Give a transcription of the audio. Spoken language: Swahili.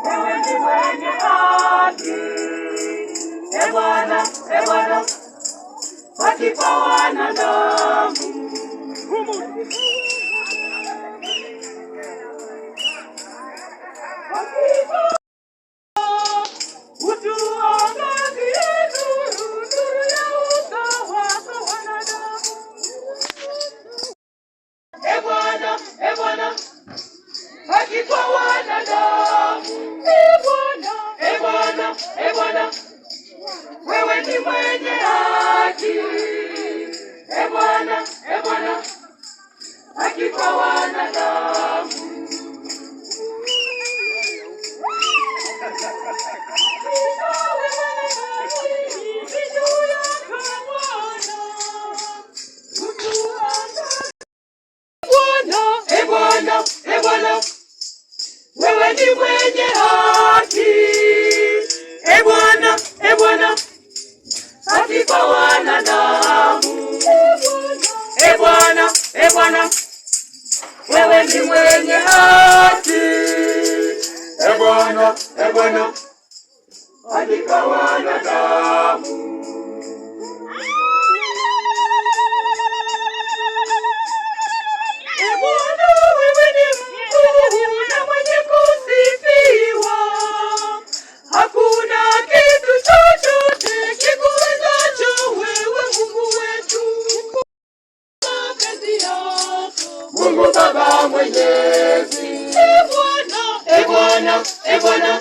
wewe ni mwenye haki. Bwana, wakipa wanadamu utuangazie nuru ya uso wako wanadamu. Bwana, wakipa wanadamu. Bwana, wewe ni mwenye haki. Bwana, akipa wanadamu. Bwana, wewe ni mwenye haki. Bwana, akipa wanadamu. Bwana, wewe ni mwenye haki. Bwana, akipa wanadamu. Mungu Baba Mwenyezi. Bwana,